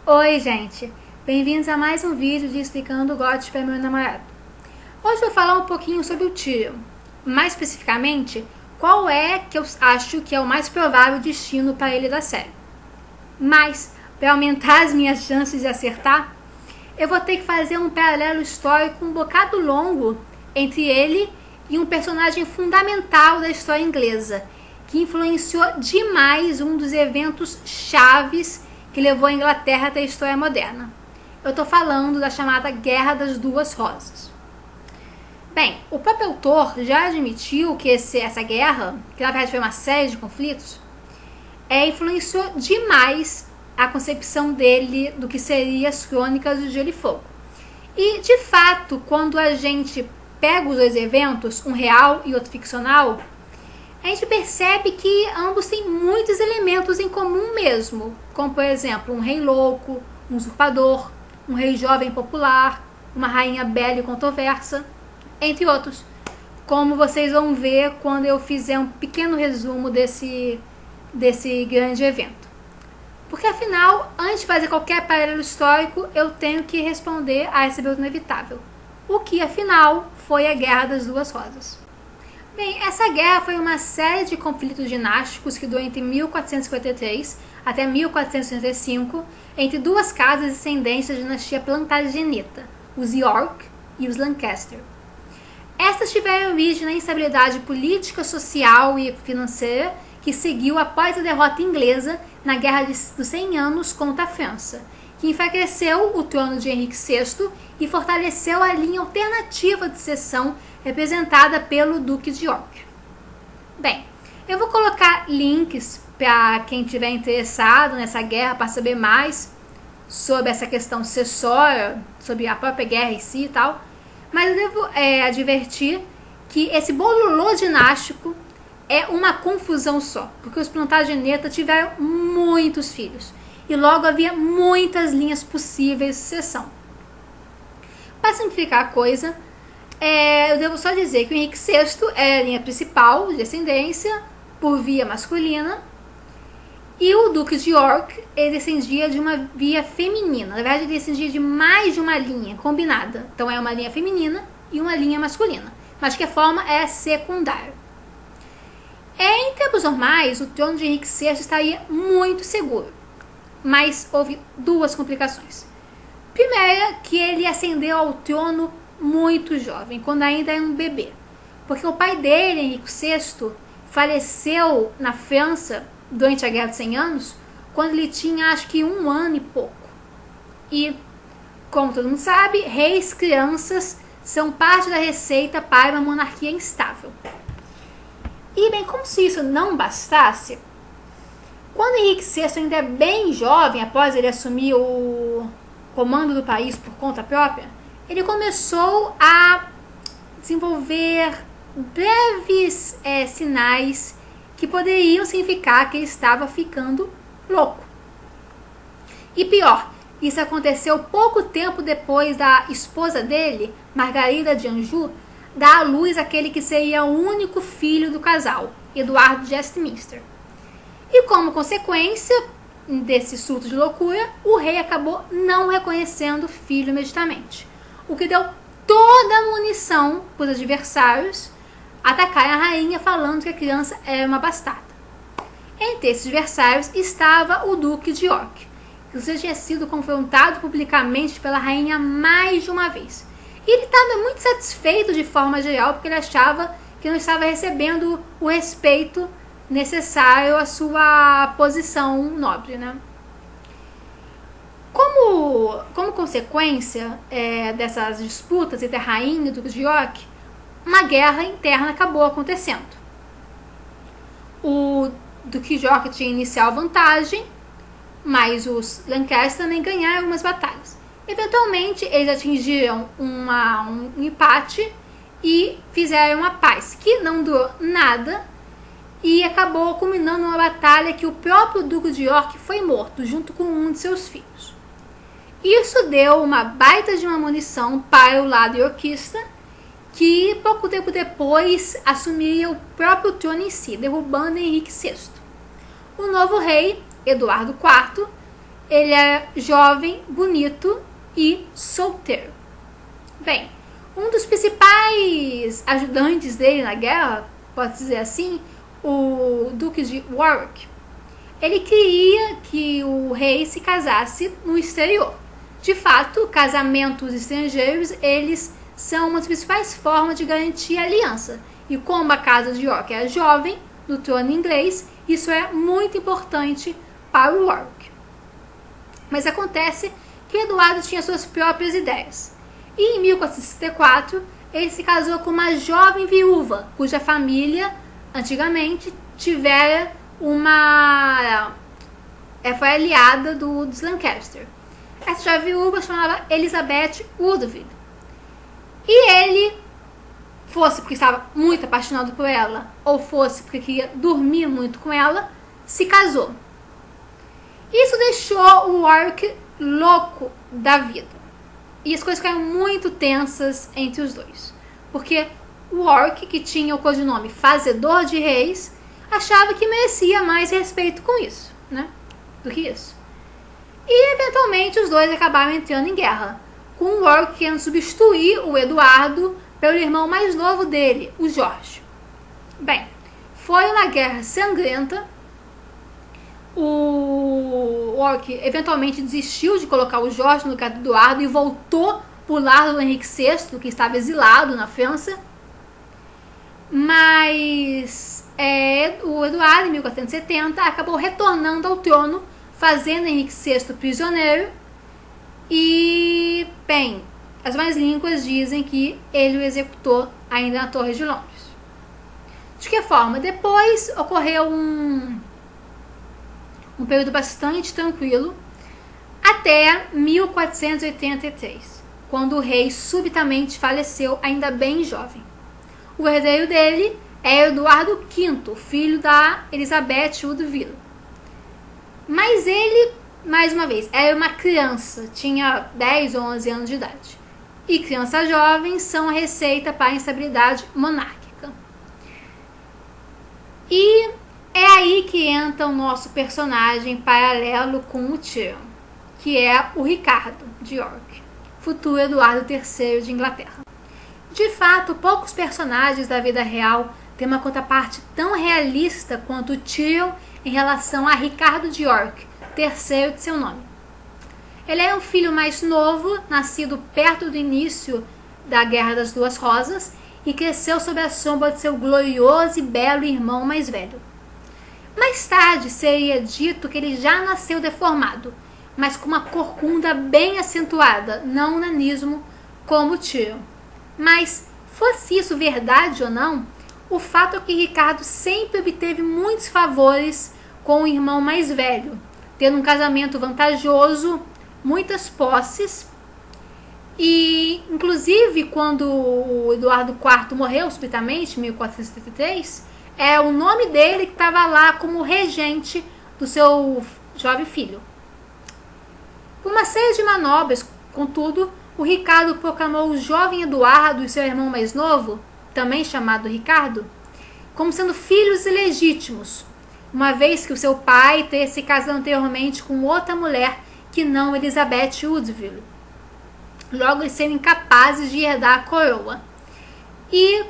Oi, gente! Bem-vindos a mais um vídeo de Explicando God para meu namorado. Hoje eu vou falar um pouquinho sobre o Tyrion. Mais especificamente, qual é que eu acho que é o mais provável destino para ele da série. Mas, para aumentar as minhas chances de acertar, eu vou ter que fazer um paralelo histórico um bocado longo entre ele e um personagem fundamental da história inglesa, que influenciou demais um dos eventos chaves que levou a Inglaterra até a história moderna. Eu estou falando da chamada Guerra das Duas Rosas. Bem, o próprio autor já admitiu que essa guerra, que na verdade foi uma série de conflitos, influenciou demais a concepção dele do que seriam as Crônicas do Gelo e Fogo. E, de fato, quando a gente pega os dois eventos, um real e outro ficcional, a gente percebe que ambos têm muitos elementos em comum mesmo, como, por exemplo, um rei louco, um usurpador, um rei jovem popular, uma rainha bela e controversa, entre outros, como vocês vão ver quando eu fizer um pequeno resumo desse grande evento. Porque, afinal, antes de fazer qualquer paralelo histórico, eu tenho que responder a essa pergunta inevitável. O que, afinal, foi a Guerra das Duas Rosas? Bem, essa guerra foi uma série de conflitos dinásticos que durou entre 1453 até 1465 entre duas casas descendentes da dinastia plantageneta, os York e os Lancaster. Estas tiveram origem na instabilidade política, social e financeira que seguiu após a derrota inglesa na Guerra dos 100 Anos contra a França, que enfraqueceu o trono de Henrique VI e fortaleceu a linha alternativa de sucessão representada pelo Duque de York. Bem, eu vou colocar links para quem estiver interessado nessa guerra para saber mais sobre essa questão sucessória, sobre a própria guerra em si e tal, mas eu devo advertir que esse bololô dinástico é uma confusão só, porque os Plantagenetas tiveram muitos filhos e logo havia muitas linhas possíveis de sucessão. Para simplificar a coisa, eu devo só dizer que o Henrique VI é a linha principal de descendência por via masculina e o Duque de York ele descendia de uma via feminina. Na verdade, ele descendia de mais de uma linha combinada. Então, é uma linha feminina e uma linha masculina. Mas, de que forma, é secundária. Em tempos normais, o trono de Henrique VI estaria muito seguro. Mas houve duas complicações. Primeira, que ele ascendeu ao trono muito jovem, quando ainda era um bebê. Porque o pai dele, Henrique VI, faleceu na França durante a Guerra dos 100 Anos, quando ele tinha acho que 1 ano e pouco. E, como todo mundo sabe, reis crianças são parte da receita para uma monarquia instável. E bem, como se isso não bastasse, quando Henrique VI ainda é bem jovem, após ele assumir o comando do país por conta própria, ele começou a desenvolver breves sinais que poderiam significar que ele estava ficando louco. E pior, isso aconteceu pouco tempo depois da esposa dele, Margarida de Anjou, dar à luz aquele que seria o único filho do casal, Eduardo de Westminster. E como consequência desse surto de loucura, o rei acabou não reconhecendo o filho imediatamente, o que deu toda a munição para os adversários atacarem a rainha falando que a criança era uma bastarda. Entre esses adversários estava o Duque de York, que já tinha sido confrontado publicamente pela rainha mais de uma vez. E ele estava muito satisfeito de forma geral, porque ele achava que não estava recebendo o respeito necessário à sua posição nobre, né? Como consequência dessas disputas entre a rainha e o Duque de York, uma guerra interna acabou acontecendo. O Duque de York tinha inicial vantagem, mas os Lancaster também ganharam algumas batalhas. Eventualmente, eles atingiram um empate e fizeram uma paz, que não durou nada e acabou culminando numa batalha que o próprio Duque de York foi morto, junto com um de seus filhos. Isso deu uma baita de uma munição para o lado yorkista, que pouco tempo depois assumiria o próprio trono em si, derrubando Henrique VI. O novo rei, Eduardo IV, ele é jovem, bonito e solteiro. Bem, um dos principais ajudantes dele na guerra, pode dizer assim, o Duque de Warwick, ele queria que o rei se casasse no exterior. De fato, casamentos estrangeiros, eles são uma das principais formas de garantir a aliança. E como a casa de York é jovem, no trono inglês, isso é muito importante para o Warwick. Mas acontece que Eduardo tinha suas próprias ideias. E em 1464, ele se casou com uma jovem viúva, cuja família, antigamente, tivera foi aliada dos Lancaster. Essa jovem viúva chamava Elizabeth Woodville. E ele, fosse porque estava muito apaixonado por ela, ou fosse porque queria dormir muito com ela, se casou. Isso deixou o Warwick louco da vida. E as coisas ficaram muito tensas entre os dois. Porque o Warwick, que tinha o codinome Fazedor de Reis, achava que merecia mais respeito com isso, né? Do que isso. E, eventualmente, os dois acabaram entrando em guerra, com o Warwick querendo substituir o Eduardo pelo irmão mais novo dele, o Jorge. Bem, foi uma guerra sangrenta. O Warwick eventualmente desistiu de colocar o Jorge no lugar do Eduardo e voltou para o lado do Henrique VI, que estava exilado na França. Mas o Eduardo, em 1470, acabou retornando ao trono, fazendo Henrique VI prisioneiro. E, bem, as más línguas dizem que ele o executou ainda na Torre de Londres. De que forma? Depois ocorreu um período bastante tranquilo, até 1483, quando o rei subitamente faleceu, ainda bem jovem. O herdeiro dele é Eduardo V, filho da Elizabeth Woodville. Mas ele, mais uma vez, era uma criança, tinha 10 ou 11 anos de idade. E crianças jovens são a receita para a instabilidade monárquica. E é aí que entra o nosso personagem paralelo com o Tyrion, que é o Ricardo de York, futuro Eduardo III de Inglaterra. De fato, poucos personagens da vida real têm uma contraparte tão realista quanto o Tyrion em relação a Ricardo de York, terceiro de seu nome. Ele é um filho mais novo, nascido perto do início da Guerra das Duas Rosas, e cresceu sob a sombra de seu glorioso e belo irmão mais velho. Mais tarde seria dito que ele já nasceu deformado, mas com uma corcunda bem acentuada, não um nanismo como o Tyrion. Mas, fosse isso verdade ou não, o fato é que Ricardo sempre obteve muitos favores com o irmão mais velho, tendo um casamento vantajoso, muitas posses, e inclusive quando o Eduardo IV morreu subitamente, em 1473, o nome dele que estava lá como regente do seu jovem filho. Por uma série de manobras, contudo, o Ricardo proclamou o jovem Eduardo e seu irmão mais novo, também chamado Ricardo, como sendo filhos ilegítimos, uma vez que o seu pai teria se casado anteriormente com outra mulher que não Elizabeth Woodville. Logo, eles seriam incapazes de herdar a coroa. E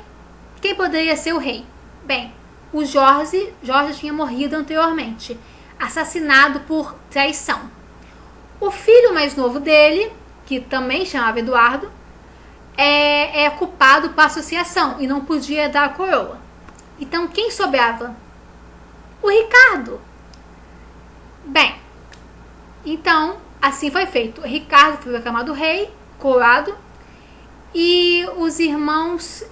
quem poderia ser o rei? Bem, o Jorge tinha morrido anteriormente, assassinado por traição. O filho mais novo dele, que também chamava Eduardo, é culpado por associação e não podia dar a coroa. Então, quem sobrava? O Ricardo. Bem, então, assim foi feito. O Ricardo foi proclamado rei, coroado, e os irmãos,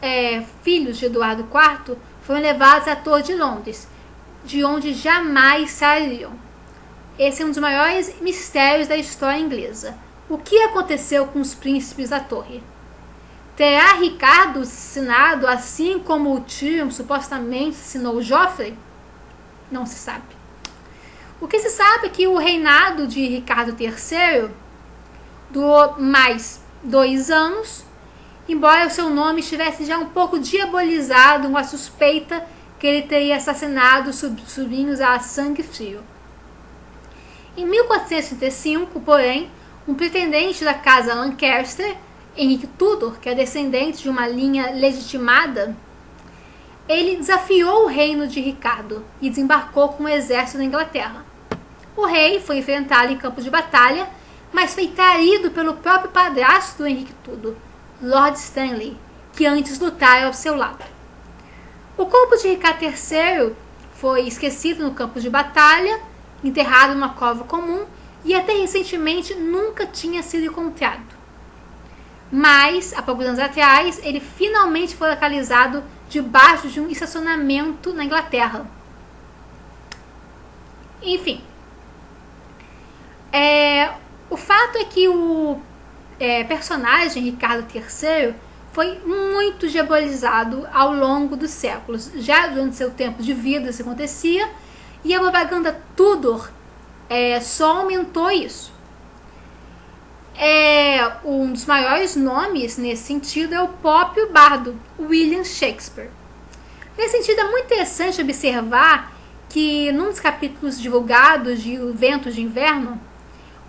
filhos de Eduardo IV, foram levados à Torre de Londres, de onde jamais sairiam. Esse é um dos maiores mistérios da história inglesa. O que aconteceu com os príncipes da Torre? Terá Ricardo assassinado assim como o Tyrion supostamente assassinou Joffrey? Não se sabe. O que se sabe é que o reinado de Ricardo III durou mais 2 anos, embora o seu nome estivesse já um pouco diabolizado com a suspeita que ele teria assassinado sobrinhos a sangue frio. Em 1435, porém, um pretendente da casa Lancaster, Henrique Tudor, que é descendente de uma linha legitimada, ele desafiou o reino de Ricardo e desembarcou com um exército na Inglaterra. O rei foi enfrentá-lo em campo de batalha, mas foi traído pelo próprio padrasto do Henrique Tudor, Lord Stanley, que antes lutara ao seu lado. O corpo de Ricardo III foi esquecido no campo de batalha, enterrado numa cova comum e até recentemente nunca tinha sido encontrado. Mas, há poucos anos atrás, ele finalmente foi localizado debaixo de um estacionamento na Inglaterra. Enfim, o fato é que o personagem Ricardo III foi muito diabolizado ao longo dos séculos. Já durante seu tempo de vida isso acontecia, e a propaganda Tudor só aumentou isso. Um dos maiores nomes nesse sentido é o próprio bardo, William Shakespeare. Nesse sentido, é muito interessante observar que, num dos capítulos divulgados de O Vento de Inverno,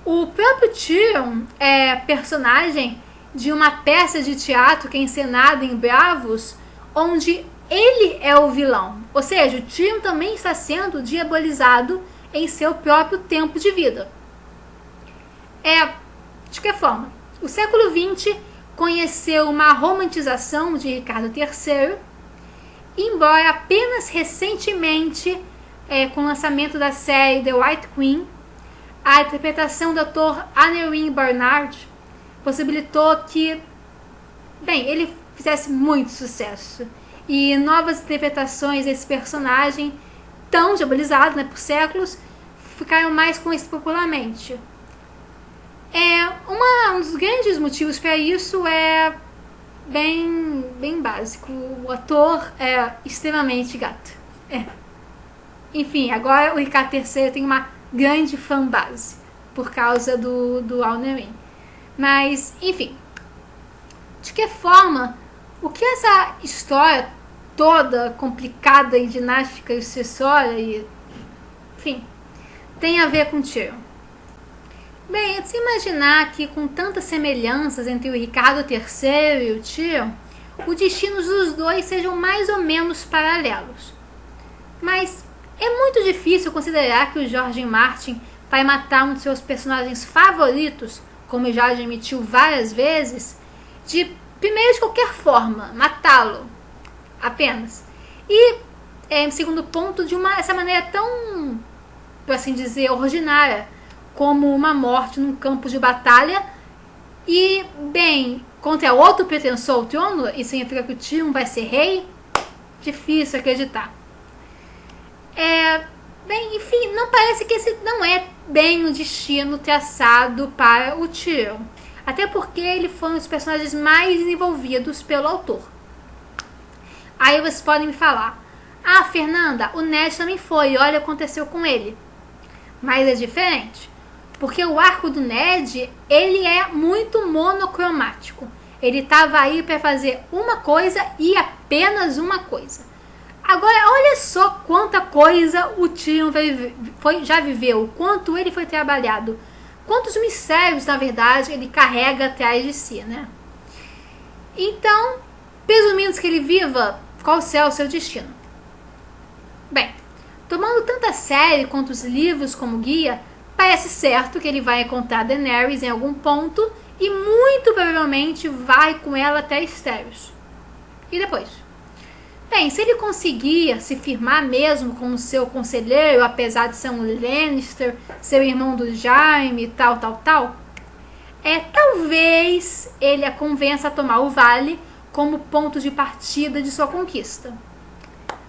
o próprio Tyrion é personagem de uma peça de teatro que é encenada em Bravos, onde ele é o vilão. Ou seja, o Tyrion também está sendo diabolizado em seu próprio tempo de vida. De qualquer forma, o século XX conheceu uma romantização de Ricardo III, embora apenas recentemente, com o lançamento da série The White Queen, a interpretação do ator Annewyn Bernard possibilitou que, ele fizesse muito sucesso. E novas interpretações desse personagem tão diabolizado, por séculos, ficaram mais conhecidas popularmente. Um dos grandes motivos para isso é bem básico. O ator é extremamente gato. Enfim, agora o Ricardo III tem uma grande fanbase por causa do Annewyn. Mas, enfim, de que forma, o que essa história toda complicada e dinástica e sucessória tem a ver com Tyrion? Bem, é de se imaginar que, com tantas semelhanças entre o Ricardo III e o Tyrion, os destinos dos dois sejam mais ou menos paralelos. Mas é muito difícil considerar que o George R. Martin vai matar um de seus personagens favoritos, como já admitiu várias vezes, primeiro de qualquer forma, matá-lo, apenas. E, em segundo ponto, essa maneira tão, por assim dizer, ordinária, como uma morte num campo de batalha. E, contra outro pretensor ao trono, isso significa que o Tyrion vai ser rei? Difícil acreditar. Enfim, não parece que esse não é bem o destino traçado para o Tyrion. Até porque ele foi um dos personagens mais desenvolvidos pelo autor. Aí vocês podem me falar: Fernanda, o Ned também foi, olha o que aconteceu com ele. Mas é diferente, porque o arco do Ned, ele é muito monocromático. Ele estava aí para fazer uma coisa e apenas uma coisa. Agora, olha só quanta coisa o Tyrion já viveu, quanto ele foi trabalhado, quantos mistérios, na verdade, ele carrega atrás de si, né? Então, presumindo que ele viva, qual será o seu destino? Tomando tanto a série quanto os livros como guia, parece certo que ele vai encontrar Daenerys em algum ponto e muito provavelmente vai com ela até Estéreos. E depois? Se ele conseguir se firmar mesmo como seu conselheiro, apesar de ser um Lannister, ser irmão do Jaime e tal, talvez ele a convença a tomar o vale como ponto de partida de sua conquista.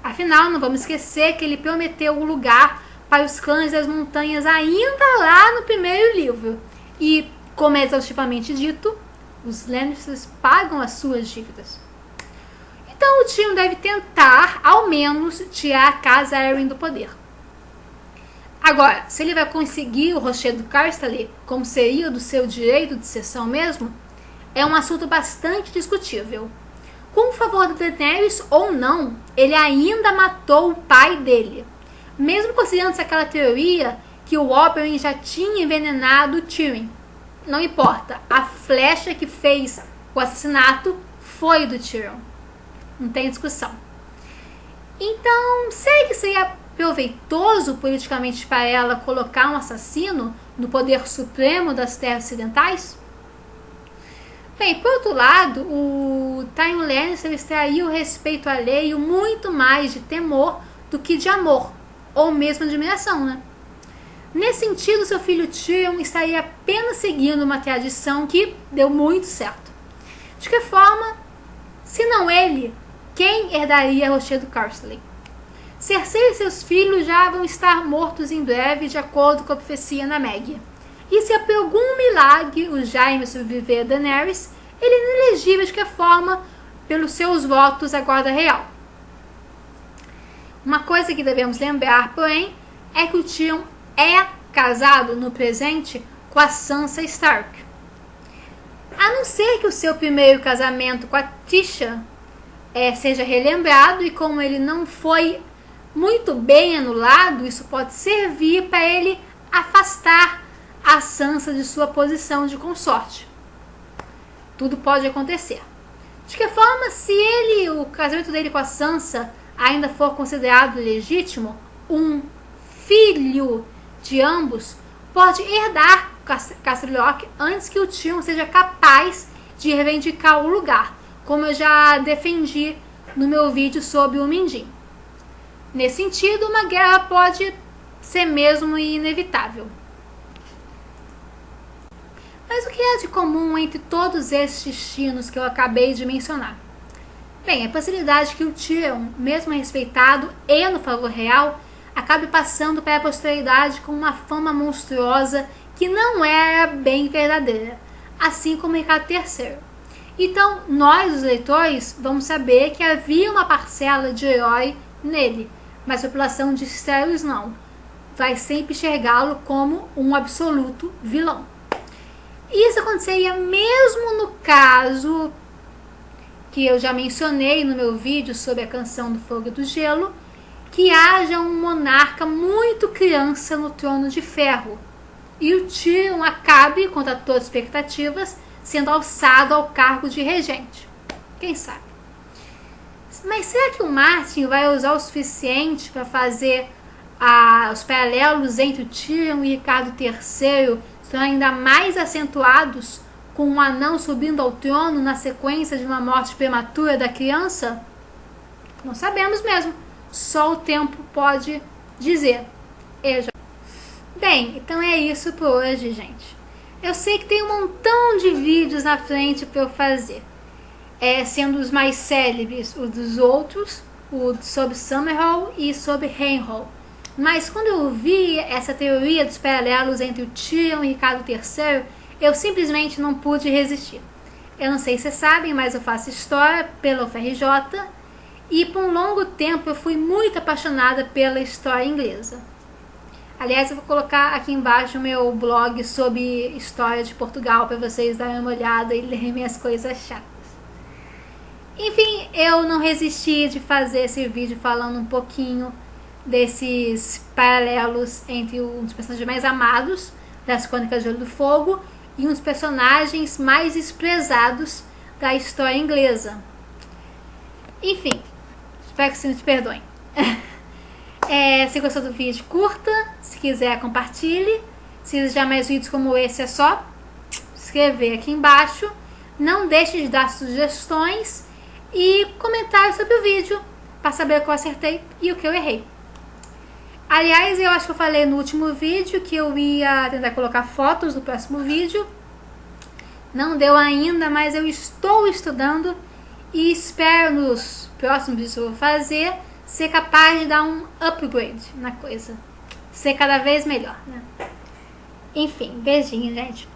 Afinal, não vamos esquecer que ele prometeu o lugar para os clãs das montanhas ainda lá no primeiro livro. E, como é exaustivamente dito, os Lannisters pagam as suas dívidas. Então o Tyrion deve tentar, ao menos, tirar a casa Arryn do poder. Agora, se ele vai conseguir o rochedo Casterly, como seria do seu direito de sucessão mesmo, é um assunto bastante discutível. Com o favor de Daenerys ou não, ele ainda matou o pai dele. Mesmo considerando-se aquela teoria que o Oberyn já tinha envenenado o Tyrion. Não importa, a flecha que fez o assassinato foi do Tyrion. Não tem discussão. Então, será que seria proveitoso politicamente para ela colocar um assassino no poder supremo das Terras Ocidentais? Bem, por outro lado, o Tyrion Lannister extraiu o respeito alheio muito mais de temor do que de amor, ou mesmo admiração, né? Nesse sentido, seu filho Tyrion estaria apenas seguindo uma tradição que deu muito certo. De que forma, se não ele, quem herdaria a Rochedo Casterly? Cersei e seus filhos já vão estar mortos em breve, de acordo com a profecia na Meg. E se por algum milagre o Jaime sobreviver a Daenerys, ele é inelegível de que forma pelos seus votos à Guarda Real. Uma coisa que devemos lembrar, porém, é que o Tyrion é casado no presente com a Sansa Stark. A não ser que o seu primeiro casamento com a Tisha seja relembrado, e como ele não foi muito bem anulado, isso pode servir para ele afastar a Sansa de sua posição de consorte. Tudo pode acontecer. De que forma, se o casamento dele com a Sansa ainda for considerado legítimo, um filho de ambos pode herdar Casterly Rock antes que o Tyrion seja capaz de reivindicar o lugar, como eu já defendi no meu vídeo sobre o Mindinho. Nesse sentido, uma guerra pode ser mesmo inevitável. Mas o que há de comum entre todos esses destinos que eu acabei de mencionar? Bem, a possibilidade que o Tyrion, mesmo respeitado e no favor real, acabe passando para a posteridade com uma fama monstruosa que não era bem verdadeira, assim como Ricardo III. Então, nós, os leitores, vamos saber que havia uma parcela de herói nele, mas a população de Westeros não. Vai sempre enxergá-lo como um absoluto vilão. Isso aconteceria mesmo no caso que eu já mencionei no meu vídeo sobre a Canção do Fogo e do Gelo, que haja um monarca muito criança no trono de ferro e o Tyrion acabe, contra todas as expectativas, sendo alçado ao cargo de regente. Quem sabe? Mas será que o Martin vai usar o suficiente para fazer os paralelos entre o Tyrion e Ricardo III são ainda mais acentuados com um anão subindo ao trono na sequência de uma morte prematura da criança? Não sabemos mesmo. Só o tempo pode dizer. Bem, então é isso por hoje, gente. Eu sei que tem um montão de vídeos na frente para eu fazer. Sendo os mais célebres os dos outros, o sobre Summerhall e sobre Harrenhal. Mas quando eu vi essa teoria dos paralelos entre o Tyrion e Ricardo III, eu simplesmente não pude resistir. Eu não sei se vocês sabem, mas eu faço história pela UFRJ e por um longo tempo eu fui muito apaixonada pela história inglesa. Aliás, eu vou colocar aqui embaixo o meu blog sobre história de Portugal para vocês darem uma olhada e lerem minhas coisas chatas. Enfim, eu não resisti de fazer esse vídeo falando um pouquinho desses paralelos entre um dos personagens mais amados das Crônicas de Gelo do Fogo e um dos personagens mais desprezados da história inglesa. Enfim, espero que vocês me perdoem. Se gostou do vídeo, curta. Se quiser, compartilhe. Se desejar mais vídeos como esse, é só escrever aqui embaixo. Não deixe de dar sugestões e comentários sobre o vídeo para saber o que eu acertei e o que eu errei. Aliás, eu acho que eu falei no último vídeo que eu ia tentar colocar fotos no próximo vídeo. Não deu ainda, mas eu estou estudando e espero nos próximos vídeos que eu vou fazer ser capaz de dar um upgrade na coisa. Ser cada vez melhor, né? Enfim, beijinho, gente.